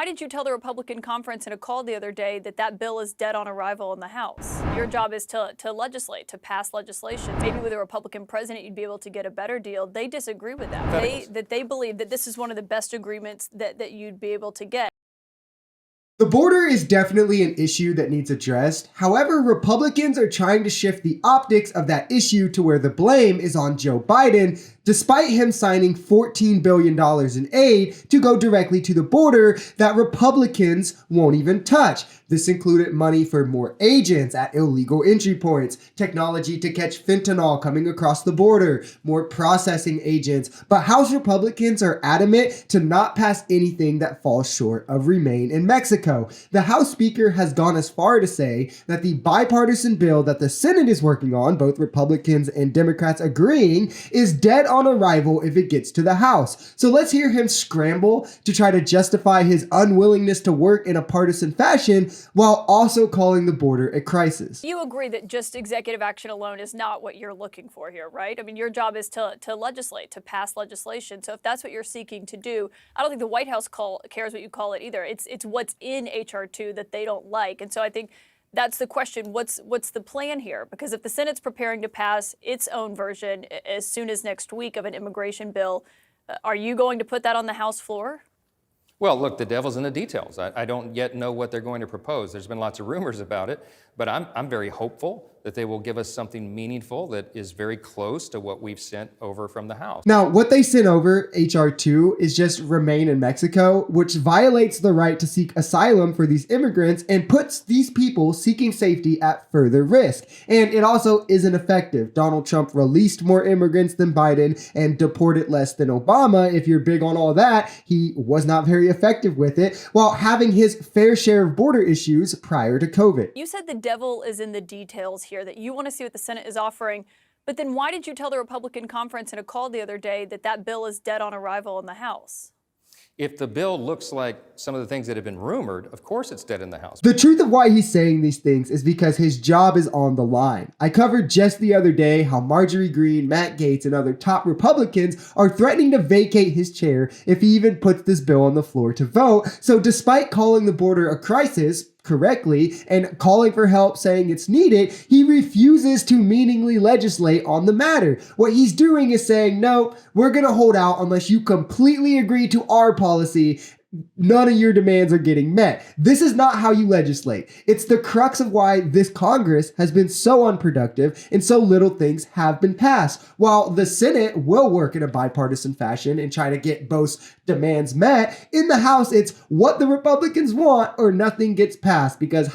did you tell the Republican conference in a call the other day that that bill is dead on arrival in the House? Your job is to legislate, to pass legislation. Maybe with a Republican president, you'd be able to get a better deal. They disagree with that. They believe that this is one of the best agreements that you'd be able to get. The border is definitely an issue that needs addressed. However, Republicans are trying to shift the optics of that issue to where the blame is on Joe Biden, despite him signing $14 billion in aid to go directly to the border that Republicans won't even touch. This included money for more agents at illegal entry points, technology to catch fentanyl coming across the border, more processing agents. But House Republicans are adamant to not pass anything that falls short of remain in Mexico. The House Speaker has gone as far to say that the bipartisan bill that the Senate is working on, both Republicans and Democrats agreeing, is dead on arrival if it gets to the House. So let's hear him scramble to try to justify his unwillingness to work in a partisan fashion while also calling the border a crisis. You agree that just executive action alone is not what you're looking for here, right? I mean, your job is to legislate, to pass legislation. So if that's what you're seeking to do, I don't think the White House cares what you call it either. It's what's in H.R. 2 that they don't like. And so I think that's the question. What's the plan here? Because if the Senate's preparing to pass its own version as soon as next week of an immigration bill, are you going to put that on the House floor? Well, look, the devil's in the details. I don't yet know what they're going to propose. There's been lots of rumors about it, but I'm very hopeful that they will give us something meaningful that is very close to what we've sent over from the House. Now, what they sent over, H.R. 2, is just remain in Mexico, which violates the right to seek asylum for these immigrants and puts these people seeking safety at further risk. And it also isn't effective. Donald Trump released more immigrants than Biden and deported less than Obama. If you're big on all that, he was not very effective with it, while having his fair share of border issues prior to COVID. You said the devil is in the details here, that you want to see what the Senate is offering. But then why did you tell the Republican conference in a call the other day that that bill is dead on arrival in the House? If the bill looks like some of the things that have been rumored, of course it's dead in the House. The truth of why he's saying these things is because his job is on the line. I covered just the other day how Marjorie Greene, Matt Gaetz, and other top Republicans are threatening to vacate his chair if he even puts this bill on the floor to vote. So despite calling the border a crisis correctly and calling for help saying it's needed, he refuses to meaningfully legislate on the matter. What he's doing is saying, no, we're going to hold out unless you completely agree to our policy. None of your demands are getting met. This is not how you legislate. It's the crux of why this Congress has been so unproductive and so little things have been passed. While the Senate will work in a bipartisan fashion and try to get both demands met, in the House, it's what the Republicans want or nothing gets passed because,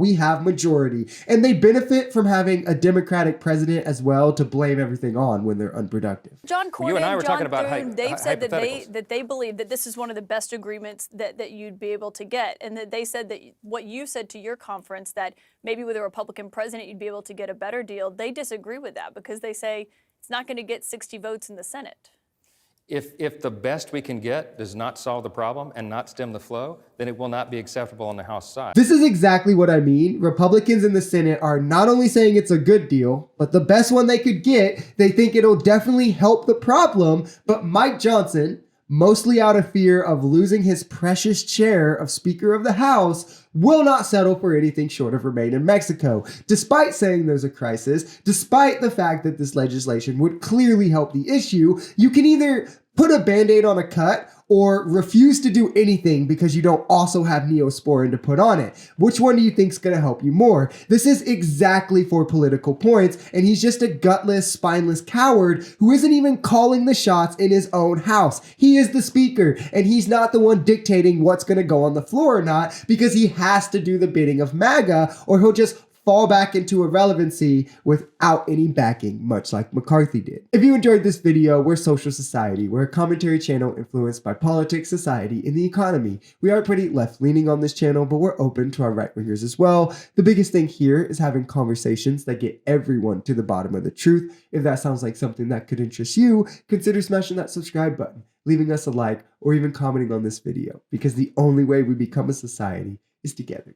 we have majority. And they benefit from having a Democratic president as well to blame everything on when they're unproductive. John Cornyn, you and I were talking about they've said hypotheticals. that they believe that this is one of the best agreements that you'd be able to get. And that they said that what you said to your conference, that maybe with a Republican president, you'd be able to get a better deal. They disagree with that because they say it's not going to get 60 votes in the Senate. If the best we can get does not solve the problem and not stem the flow, then it will not be acceptable on the House side. This is exactly what I mean. Republicans in the Senate are not only saying it's a good deal, but the best one they could get. They think it'll definitely help the problem. But Mike Johnson, mostly out of fear of losing his precious chair of Speaker of the House, will not settle for anything short of remain in Mexico, despite saying there's a crisis, despite the fact that this legislation would clearly help the issue. You can either put a Band-Aid on a cut or refuse to do anything because you don't also have Neosporin to put on it. Which one do you think is going to help you more? This is exactly for political points, and he's just a gutless, spineless coward who isn't even calling the shots in his own house. He is the speaker, and he's not the one dictating what's going to go on the floor or not because he has to do the bidding of MAGA, or he'll just fall back into irrelevancy without any backing, much like McCarthy did. If you enjoyed this video, we're Social Society. We're a commentary channel influenced by politics, society, and the economy. We are pretty left-leaning on this channel, but we're open to our right-wingers as well. The biggest thing here is having conversations that get everyone to the bottom of the truth. If that sounds like something that could interest you, consider smashing that subscribe button, leaving us a like, or even commenting on this video, because the only way we become a society is together.